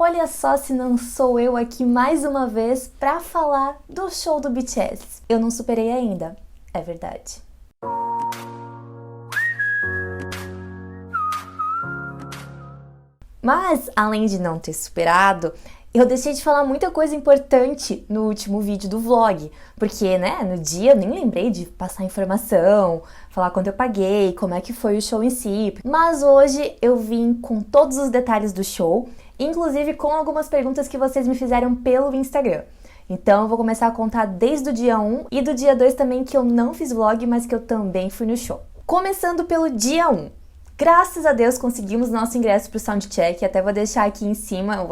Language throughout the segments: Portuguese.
Olha só se não sou eu aqui mais uma vez pra falar do show do BTS. Eu não superei ainda, é verdade. Mas, além de não ter superado, eu deixei de falar muita coisa importante no último vídeo do vlog, porque, no dia eu nem lembrei de passar informação, falar quanto eu paguei, como é que foi o show em si. Mas hoje eu vim com todos os detalhes do show, inclusive com algumas perguntas que vocês me fizeram pelo Instagram. Então eu vou começar a contar desde o dia 1 e do dia 2 também, que eu não fiz vlog, mas que eu também fui no show. Começando pelo dia 1. Graças a Deus conseguimos nosso ingresso para o Soundcheck, até vou deixar aqui em cima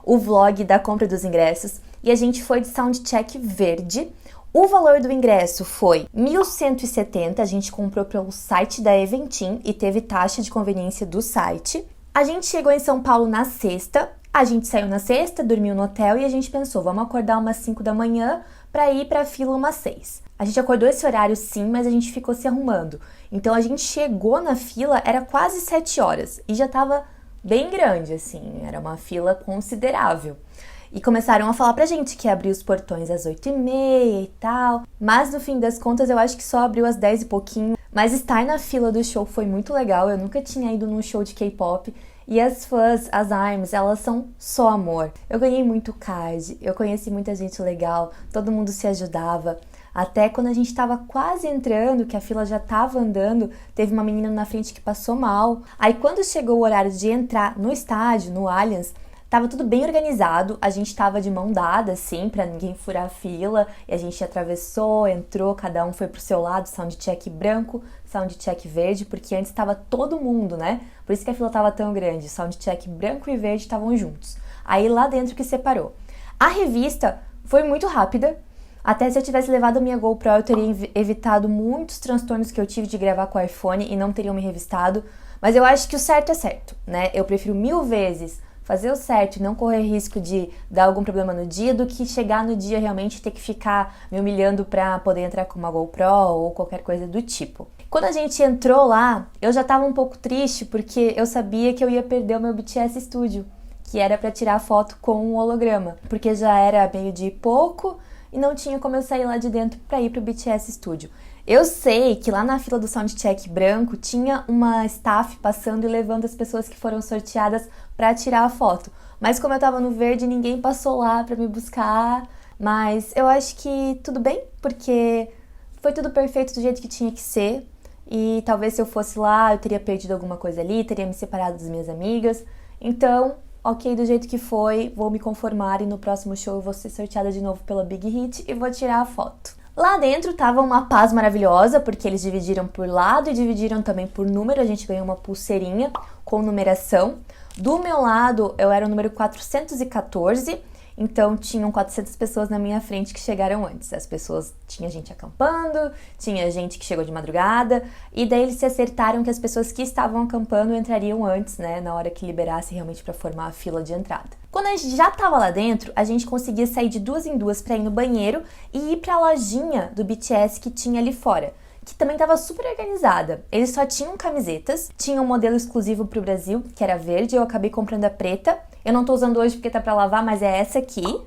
o vlog da compra dos ingressos. E a gente foi de Soundcheck verde. O valor do ingresso foi R$ 1.170, a gente comprou pelo site da Eventim e teve taxa de conveniência do site. A gente chegou em São Paulo na sexta, a gente saiu na sexta, dormiu no hotel e a gente pensou, vamos acordar umas 5 da manhã para ir para a fila umas 6. A gente acordou esse horário sim, mas a gente ficou se arrumando. Então a gente chegou na fila, era quase 7 horas e já tava bem grande, assim, era uma fila considerável. E começaram a falar pra gente que ia abrir os portões às 8h30 e tal, mas no fim das contas eu acho que só abriu às 10 e pouquinho. Mas estar na fila do show foi muito legal, eu nunca tinha ido num show de K-pop. E as fãs, as ARMYs, elas são só amor. Eu ganhei muito card, eu conheci muita gente legal, todo mundo se ajudava. Até quando a gente tava quase entrando, que a fila já tava andando, teve uma menina na frente que passou mal. Aí quando chegou o horário de entrar no estádio, no Allianz, tava tudo bem organizado, a gente tava de mão dada, assim, pra ninguém furar a fila, e a gente atravessou, entrou, cada um foi pro seu lado, Soundcheck branco, Soundcheck verde, porque antes tava todo mundo, né? Por isso que a fila tava tão grande, Soundcheck branco e verde estavam juntos. Aí lá dentro que separou. A revista foi muito rápida, até se eu tivesse levado a minha GoPro, eu teria evitado muitos transtornos que eu tive de gravar com o iPhone e não teriam me revistado, mas eu acho que o certo é certo, né? Eu prefiro 1000 vezes fazer o certo e não correr risco de dar algum problema no dia do que chegar no dia realmente ter que ficar me humilhando pra poder entrar com uma GoPro ou qualquer coisa do tipo. Quando a gente entrou lá, eu já tava um pouco triste porque eu sabia que eu ia perder o meu BTS Studio, que era pra tirar foto com um holograma, porque já era meio de pouco e não tinha como eu sair lá de dentro pra ir pro BTS Studio. Eu sei que lá na fila do Soundcheck branco tinha uma staff passando e levando as pessoas que foram sorteadas pra tirar a foto. Mas como eu tava no verde, ninguém passou lá pra me buscar. Mas eu acho que tudo bem, porque foi tudo perfeito do jeito que tinha que ser. E talvez se eu fosse lá, eu teria perdido alguma coisa ali, teria me separado das minhas amigas. Então, ok, do jeito que foi, vou me conformar e no próximo show eu vou ser sorteada de novo pela Big Hit e vou tirar a foto. Lá dentro tava uma paz maravilhosa, porque eles dividiram por lado e dividiram também por número. A gente ganhou uma pulseirinha com numeração. Do meu lado, eu era o número 414, então tinham 400 pessoas na minha frente que chegaram antes. Tinha gente acampando, tinha gente que chegou de madrugada, e daí eles se acertaram que as pessoas que estavam acampando entrariam antes, né, na hora que liberasse realmente para formar a fila de entrada. Quando a gente já tava lá dentro, a gente conseguia sair de 2 em 2 para ir no banheiro e ir pra lojinha do BTS que tinha ali fora, que também estava super organizada. Eles só tinham camisetas, tinha um modelo exclusivo pro Brasil, que era verde, eu acabei comprando a preta. Eu não tô usando hoje porque tá pra lavar, mas é essa aqui.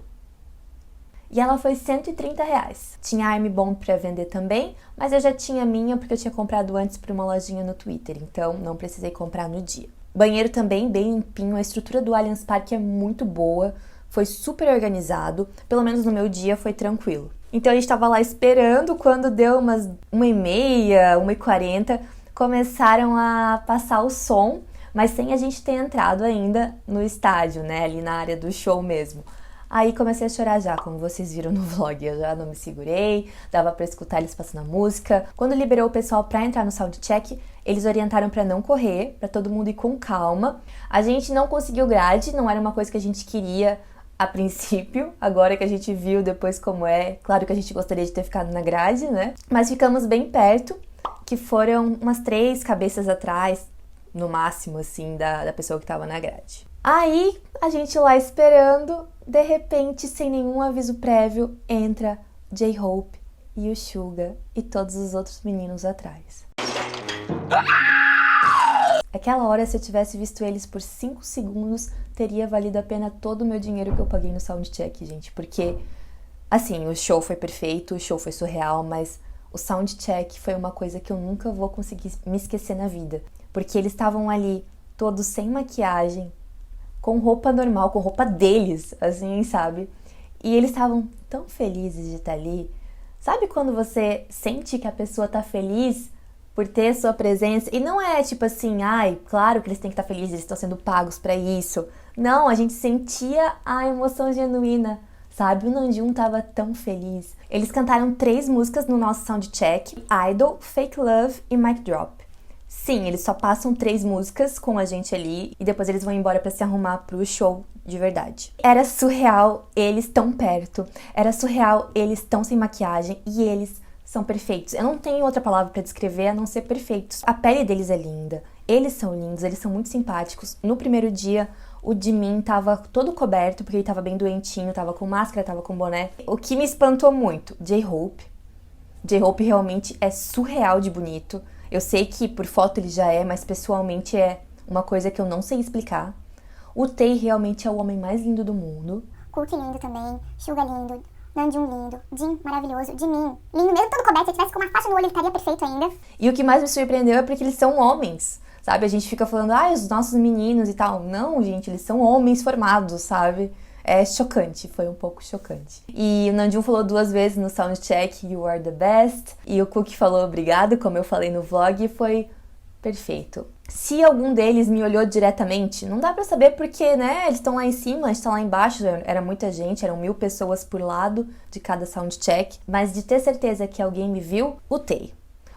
E ela foi R$130. Tinha a Army Bond pra vender também, mas eu já tinha a minha porque eu tinha comprado antes pra uma lojinha no Twitter, então não precisei comprar no dia. Banheiro também bem limpinho, a estrutura do Allianz Parque é muito boa, foi super organizado, pelo menos no meu dia foi tranquilo. Então a gente tava lá esperando, quando deu umas 1h30, 1h40, começaram a passar o som, mas sem a gente ter entrado ainda no estádio, né, ali na área do show mesmo. Aí comecei a chorar já, como vocês viram no vlog, eu já não me segurei, dava pra escutar eles passando a música. Quando liberou o pessoal pra entrar no Soundcheck, eles orientaram pra não correr, pra todo mundo ir com calma. A gente não conseguiu grade, não era uma coisa que a gente queria a princípio, agora que a gente viu depois como é, claro que a gente gostaria de ter ficado na grade, né? Mas ficamos bem perto, que foram umas 3 cabeças atrás, no máximo, assim, da pessoa que tava na grade. Aí, a gente lá esperando, de repente, sem nenhum aviso prévio, entra J-Hope e o Suga e todos os outros meninos atrás. Aquela hora, se eu tivesse visto eles por 5 segundos, teria valido a pena todo o meu dinheiro que eu paguei no soundcheck, gente. Porque, assim, o show foi perfeito, o show foi surreal, mas o soundcheck foi uma coisa que eu nunca vou conseguir me esquecer na vida. Porque eles estavam ali, todos sem maquiagem, com roupa normal, com roupa deles, assim, sabe? E eles estavam tão felizes de estar ali. Sabe quando você sente que a pessoa tá feliz por ter sua presença? E não é tipo assim, ai, claro que eles têm que estar felizes, eles estão sendo pagos pra isso. Não, a gente sentia a emoção genuína, sabe? O Namjoon tava tão feliz. Eles cantaram 3 músicas no nosso soundcheck: Idol, Fake Love e Mic Drop. Sim, eles só passam 3 músicas com a gente ali e depois eles vão embora pra se arrumar pro show de verdade. Era surreal eles tão perto, era surreal eles tão sem maquiagem e eles são perfeitos. Eu não tenho outra palavra pra descrever a não ser perfeitos. A pele deles é linda, eles são lindos, eles são muito simpáticos. No primeiro dia, o Jimin tava todo coberto porque ele tava bem doentinho, tava com máscara, tava com boné. O que me espantou muito, J-Hope. J-Hope realmente é surreal de bonito. Eu sei que por foto ele já é, mas pessoalmente é uma coisa que eu não sei explicar. O Tae realmente é o homem mais lindo do mundo. Cook lindo também, Suga lindo, Namjoon lindo, Jin maravilhoso, Jimin lindo mesmo todo coberto, se tivesse com uma faixa no olho ele estaria perfeito ainda. E o que mais me surpreendeu é porque eles são homens, sabe? A gente fica falando, os nossos meninos e tal. Não, gente, eles são homens formados, sabe? É chocante, foi um pouco chocante. E o Namjoon falou 2 vezes no soundcheck, "You are the best", e o Cook falou obrigado, como eu falei no vlog, e foi perfeito. Se algum deles me olhou diretamente, não dá pra saber porque, né, eles estão lá em cima, a gente tá lá embaixo, era muita gente, eram 1000 pessoas por lado de cada soundcheck, mas de ter certeza que alguém me viu, o Tae.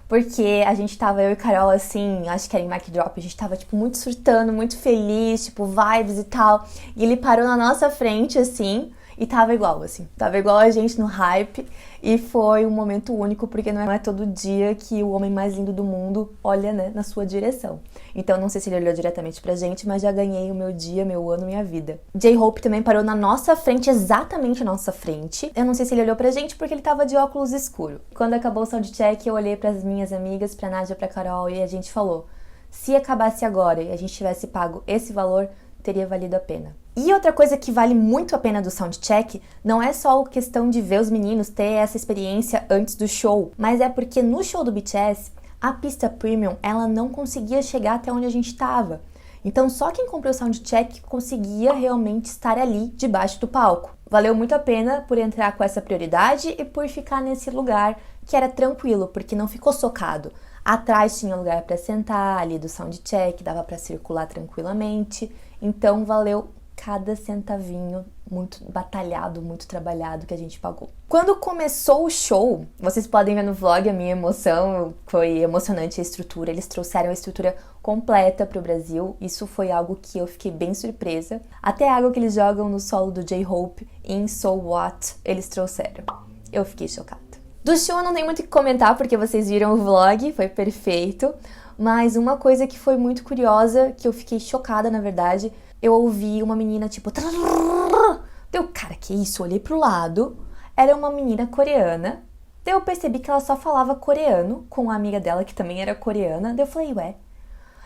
Porque a gente tava, eu e Carol, assim, acho que era em Mic Drop, a gente tava, tipo, muito surtando, muito feliz, tipo, vibes e tal. E ele parou na nossa frente, assim, e tava igual, assim. Tava igual a gente no hype. E foi um momento único, porque não é todo dia que o homem mais lindo do mundo olha, né, na sua direção. Então, não sei se ele olhou diretamente pra gente, mas já ganhei o meu dia, meu ano, minha vida. J-Hope também parou na nossa frente, exatamente na nossa frente. Eu não sei se ele olhou pra gente, porque ele tava de óculos escuro. Quando acabou o soundcheck, eu olhei pras minhas amigas, pra Nádia, pra Carol, e a gente falou: se acabasse agora e a gente tivesse pago esse valor, teria valido a pena. E outra coisa que vale muito a pena do soundcheck não é só a questão de ver os meninos ter essa experiência antes do show, mas é porque no show do BTS, a pista premium, ela não conseguia chegar até onde a gente estava. Então só quem comprou o soundcheck conseguia realmente estar ali debaixo do palco. Valeu muito a pena por entrar com essa prioridade e por ficar nesse lugar que era tranquilo, porque não ficou socado. Atrás tinha lugar para sentar, ali do soundcheck, dava para circular tranquilamente. Então valeu cada centavinho muito batalhado, muito trabalhado que a gente pagou. Quando começou o show, vocês podem ver no vlog a minha emoção, foi emocionante a estrutura, eles trouxeram a estrutura completa pro Brasil, isso foi algo que eu fiquei bem surpresa. Até a água que eles jogam no solo do J-Hope em So What, eles trouxeram. Eu fiquei chocada. Do show eu não tenho muito o que comentar, porque vocês viram o vlog, foi perfeito, mas uma coisa que foi muito curiosa, que eu fiquei chocada na verdade, eu ouvi uma menina tipo... Deu, cara, que isso? Eu olhei pro lado, era uma menina coreana. Daí eu percebi que ela só falava coreano com uma amiga dela que também era coreana. Daí eu falei, ué.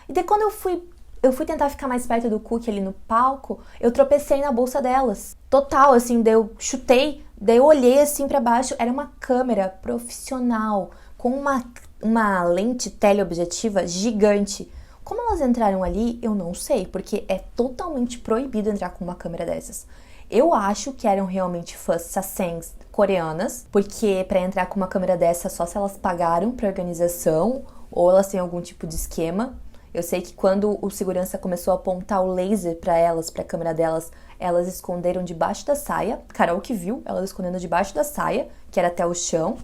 E daí quando eu fui tentar ficar mais perto do Cook ali no palco, eu tropecei na bolsa delas. Total, assim, daí eu chutei, daí eu olhei assim pra baixo, era uma câmera profissional com uma lente teleobjetiva gigante. Como elas entraram ali, eu não sei, porque é totalmente proibido entrar com uma câmera dessas. Eu acho que eram realmente fãs sasaengs coreanas, porque para entrar com uma câmera dessa só se elas pagaram pra organização ou elas têm algum tipo de esquema. Eu sei que quando o segurança começou a apontar o laser pra elas, pra câmera delas, elas esconderam debaixo da saia. Carol que viu, elas escondendo debaixo da saia, que era até o chão,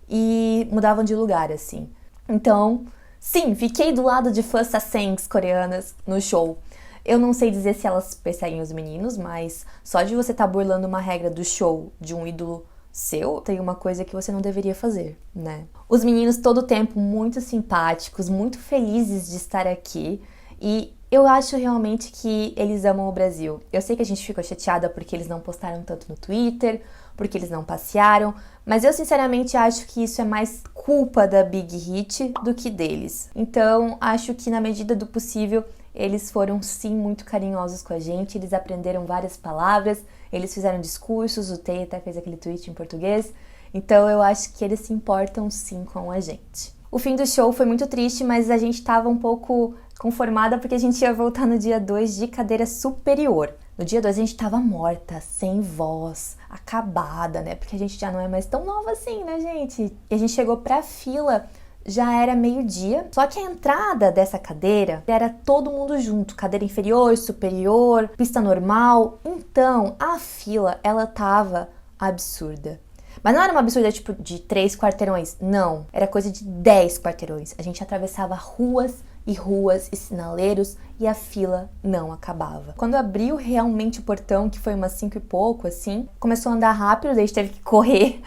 e mudavam de lugar, assim. Então... sim, fiquei do lado de fãs sasaengs coreanas no show. Eu não sei dizer se elas perseguem os meninos, mas só de você estar burlando uma regra do show de um ídolo seu, tem uma coisa que você não deveria fazer, né? Os meninos todo o tempo muito simpáticos, muito felizes de estar aqui e eu acho realmente que eles amam o Brasil. Eu sei que a gente ficou chateada porque eles não postaram tanto no Twitter, porque eles não passearam, mas eu sinceramente acho que isso é mais culpa da Big Hit do que deles. Então, acho que na medida do possível, eles foram sim muito carinhosos com a gente, eles aprenderam várias palavras, eles fizeram discursos, o Tei até fez aquele tweet em português, então eu acho que eles se importam sim com a gente. O fim do show foi muito triste, mas a gente estava um pouco conformada porque a gente ia voltar no dia 2 de cadeira superior. No dia 2 a gente tava morta, sem voz, acabada, né? Porque a gente já não é mais tão nova assim, né, gente? E a gente chegou pra fila, já era meio-dia, só que a entrada dessa cadeira era todo mundo junto, cadeira inferior, superior, pista normal. Então, a fila, ela tava absurda. Mas não era uma absurda tipo de 3 quarteirões, não. Era coisa de 10 quarteirões. A gente atravessava ruas e sinaleiros e a fila não acabava. Quando abriu realmente o portão, que foi umas 5 e pouco, assim, começou a andar rápido, daí a gente teve que correr.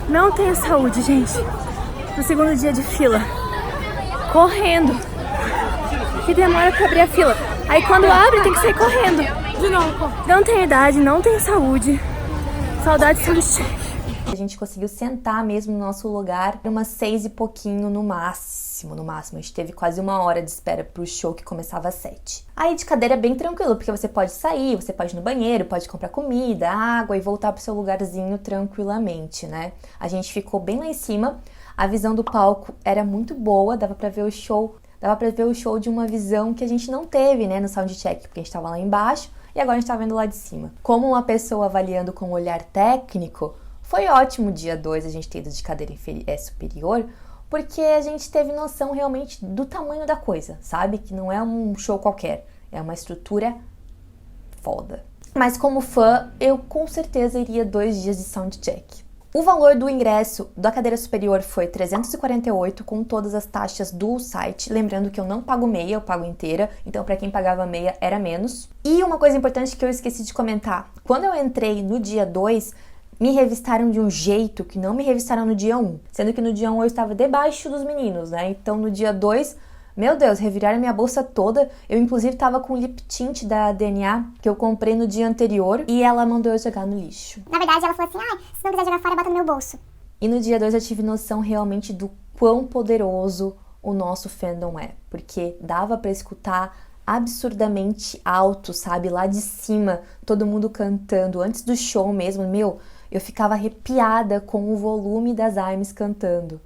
Não tenho saúde, gente. No segundo dia de fila. Correndo. Que demora pra abrir a fila. Aí quando abre, tem que sair correndo. De novo. Não tenho idade, não tenho saúde. Saudade de cheque. A gente conseguiu sentar mesmo no nosso lugar umas 6 e pouquinho no máximo. A gente teve quase 1 hora de espera pro show que começava às 7. Aí de cadeira é bem tranquilo, porque você pode sair, você pode ir no banheiro, pode comprar comida, água e voltar pro seu lugarzinho tranquilamente, né? A gente ficou bem lá em cima, a visão do palco era muito boa, dava pra ver o show de uma visão que a gente não teve, né, no soundcheck, porque a gente tava lá embaixo e agora a gente tá vendo lá de cima. Como uma pessoa avaliando com um olhar técnico, foi ótimo o dia 2 a gente ter ido de cadeira superior, porque a gente teve noção realmente do tamanho da coisa, sabe? Que não é um show qualquer, é uma estrutura foda. Mas como fã, eu com certeza iria 2 dias de soundcheck. O valor do ingresso da cadeira superior foi 348 com todas as taxas do site. Lembrando que eu não pago meia, eu pago inteira. Então, para quem pagava meia, era menos. E uma coisa importante que eu esqueci de comentar. Quando eu entrei no dia 2, me revistaram de um jeito que não me revistaram no dia 1. Sendo que no dia 1 eu estava debaixo dos meninos, né? Então, no dia 2... meu Deus, reviraram minha bolsa toda. Eu, inclusive, tava com o lip tint da DNA, que eu comprei no dia anterior, e ela mandou eu jogar no lixo. Na verdade, ela falou assim, se não quiser jogar fora, bota no meu bolso. E no dia 2 eu tive noção realmente do quão poderoso o nosso fandom é. Porque dava pra escutar absurdamente alto, sabe? Lá de cima, todo mundo cantando. Antes do show mesmo, eu ficava arrepiada com o volume das ARMYs cantando.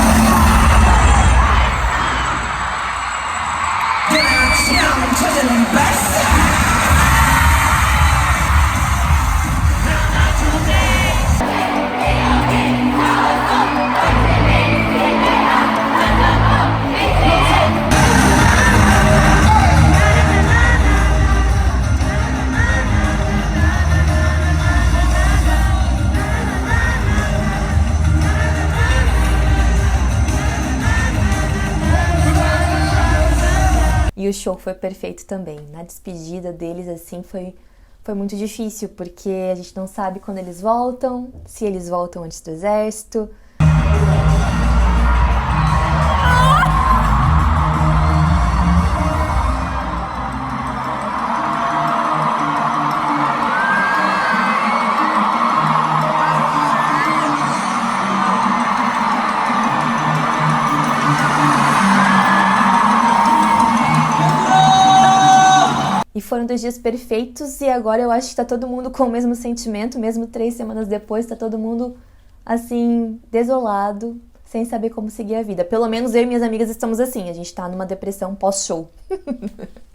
E o show foi perfeito também. Na despedida deles, assim, foi muito difícil, porque a gente não sabe quando eles voltam, se eles voltam antes do exército. E foram 2 dias perfeitos e agora eu acho que tá todo mundo com o mesmo sentimento, mesmo 3 semanas depois, tá todo mundo, assim, desolado, sem saber como seguir a vida. Pelo menos eu e minhas amigas estamos assim, a gente tá numa depressão pós-show.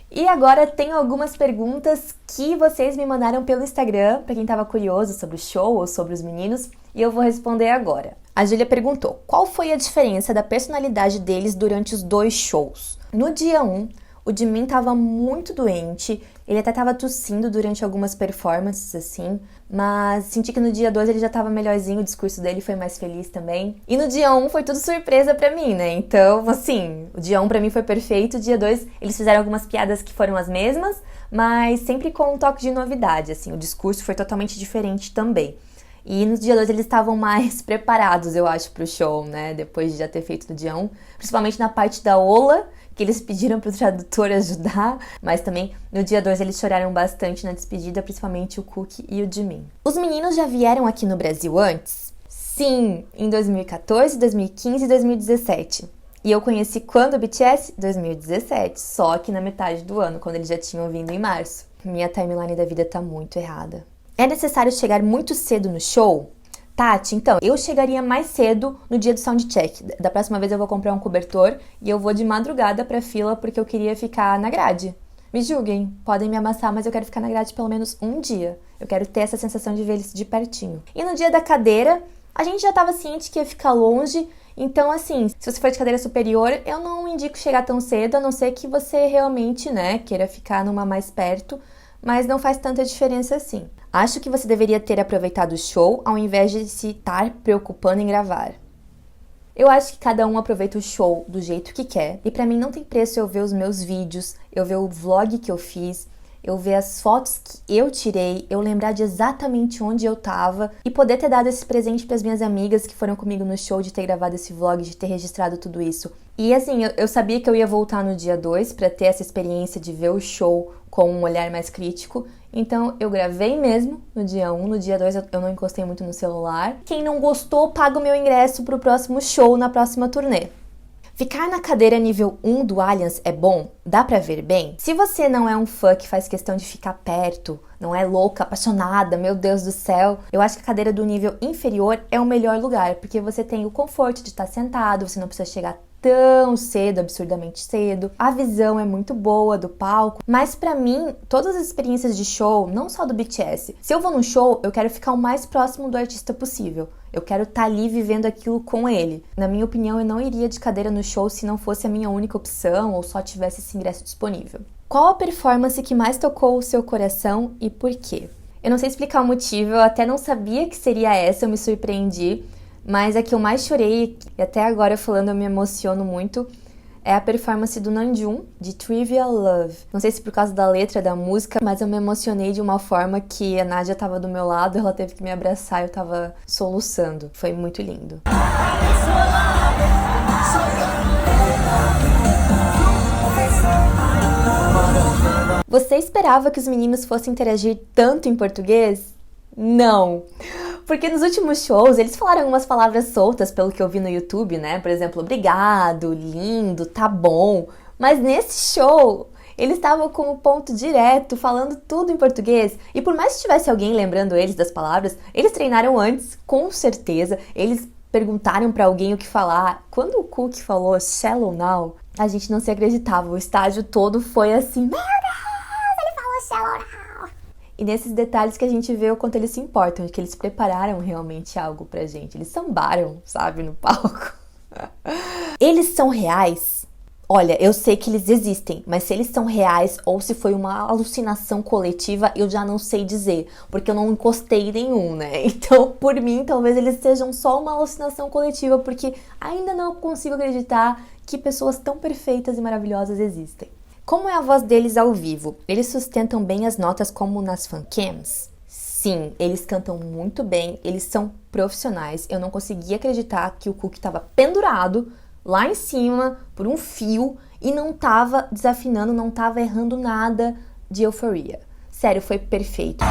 E agora tem algumas perguntas que vocês me mandaram pelo Instagram, pra quem tava curioso sobre o show ou sobre os meninos, e eu vou responder agora. A Júlia perguntou, qual foi a diferença da personalidade deles durante os 2 shows? No dia 1, o Jimin tava muito doente, ele até tava tossindo durante algumas performances, assim, mas senti que no dia 2 ele já tava melhorzinho, o discurso dele foi mais feliz também. E no dia 1 foi tudo surpresa pra mim, né? Então, assim, o dia 1 pra mim foi perfeito, o dia 2 eles fizeram algumas piadas que foram as mesmas, mas sempre com um toque de novidade, assim, o discurso foi totalmente diferente também. E no dia 2 eles estavam mais preparados, eu acho, pro show, né? Depois de já ter feito no dia 1. Principalmente na parte da Ola, que eles pediram pro tradutor ajudar, mas também no dia 2 eles choraram bastante na despedida, principalmente o Cookie e o Jimin. Os meninos já vieram aqui no Brasil antes? Sim, em 2014, 2015 e 2017. E eu conheci quando o BTS? 2017, só que na metade do ano, quando eles já tinham vindo em março. Minha timeline da vida tá muito errada. É necessário chegar muito cedo no show? Tati, então, eu chegaria mais cedo no dia do soundcheck. Da próxima vez eu vou comprar um cobertor e eu vou de madrugada pra fila porque eu queria ficar na grade. Me julguem, podem me amassar, mas eu quero ficar na grade pelo menos um dia. Eu quero ter essa sensação de ver eles de pertinho. E no dia da cadeira, a gente já tava ciente que ia ficar longe. Então, assim, se você for de cadeira superior, eu não indico chegar tão cedo, a não ser que você realmente, queira ficar numa mais perto, mas não faz tanta diferença assim. Acho que você deveria ter aproveitado o show ao invés de se estar preocupando em gravar. Eu acho que cada um aproveita o show do jeito que quer, e pra mim não tem preço eu ver os meus vídeos, eu ver o vlog que eu fiz, eu ver as fotos que eu tirei, eu lembrar de exatamente onde eu tava e poder ter dado esse presente pras minhas amigas que foram comigo no show, de ter gravado esse vlog, de ter registrado tudo isso. E assim, eu sabia que eu ia voltar no dia 2 pra ter essa experiência de ver o show com um olhar mais crítico, então eu gravei mesmo no dia 1, no dia 2 eu não encostei muito no celular. Quem não gostou, paga o meu ingresso pro próximo show na próxima turnê. Ficar na cadeira nível 1 do Allianz é bom? Dá pra ver bem? Se você não é um fã que faz questão de ficar perto, não é louca, apaixonada, meu Deus do céu, eu acho que a cadeira do nível inferior é o melhor lugar, porque você tem o conforto de estar sentado, você não precisa chegar tão cedo, absurdamente cedo. A visão é muito boa do palco, mas pra mim, todas as experiências de show, não só do BTS, se eu vou num show, eu quero ficar o mais próximo do artista possível. Eu quero estar ali vivendo aquilo com ele. Na minha opinião, eu não iria de cadeira no show se não fosse a minha única opção ou só tivesse esse ingresso disponível. Qual a performance que mais tocou o seu coração e por quê? Eu não sei explicar o motivo, eu até não sabia que seria essa, eu me surpreendi. Mas a que eu mais chorei, e até agora falando eu me emociono muito, é a performance do Namjoon, de Trivial Love. Não sei se por causa da letra da música, mas eu me emocionei de uma forma que a Nádia tava do meu lado, ela teve que me abraçar e eu tava soluçando. Foi muito lindo. Você esperava que os meninos fossem interagir tanto em português? Não! Porque nos últimos shows eles falaram algumas palavras soltas pelo que eu vi no YouTube, Por exemplo, obrigado, lindo, tá bom. Mas nesse show, eles estavam com o ponto direto, falando tudo em português. E por mais que tivesse alguém lembrando eles das palavras, eles treinaram antes, com certeza. Eles perguntaram pra alguém o que falar. Quando o Cook falou Shallow Now, a gente não se acreditava. O estádio todo foi assim, meu Deus, ele falou Shallow Now. E nesses detalhes que a gente vê o quanto eles se importam, que eles prepararam realmente algo pra gente. Eles sambaram, sabe, no palco. Eles são reais? Olha, eu sei que eles existem, mas se eles são reais ou se foi uma alucinação coletiva, eu já não sei dizer, porque eu não encostei nenhum, Então, por mim, talvez eles sejam só uma alucinação coletiva, porque ainda não consigo acreditar que pessoas tão perfeitas e maravilhosas existem. Como é a voz deles ao vivo? Eles sustentam bem as notas como nas fancams? Sim, eles cantam muito bem, eles são profissionais. Eu não conseguia acreditar que o Cook estava pendurado lá em cima por um fio e não estava desafinando, não estava errando nada de Euphoria. Sério, foi perfeito.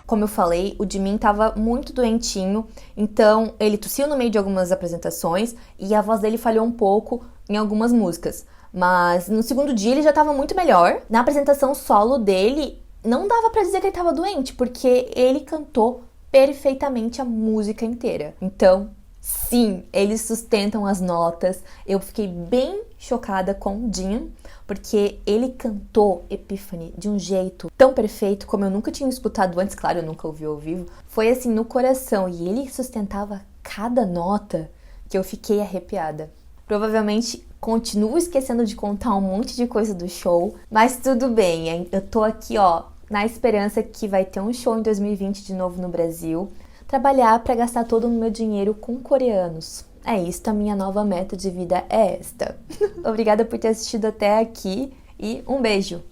Como eu falei, o Jimin estava muito doentinho, então ele tossiu no meio de algumas apresentações e a voz dele falhou um pouco em algumas músicas. Mas no segundo dia ele já estava muito melhor. Na apresentação solo dele, não dava pra dizer que ele estava doente, porque ele cantou perfeitamente a música inteira. Então, sim, eles sustentam as notas. Eu fiquei bem chocada com o Jin, porque ele cantou Epiphany de um jeito tão perfeito como eu nunca tinha escutado antes. Claro, eu nunca ouvi ao vivo. Foi assim, no coração, e ele sustentava cada nota que eu fiquei arrepiada. Provavelmente continuo esquecendo de contar um monte de coisa do show, mas tudo bem, hein? Eu tô aqui, ó, na esperança que vai ter um show em 2020 de novo no Brasil, trabalhar para gastar todo o meu dinheiro com coreanos. É isso, a minha nova meta de vida é esta. Obrigada por ter assistido até aqui e um beijo!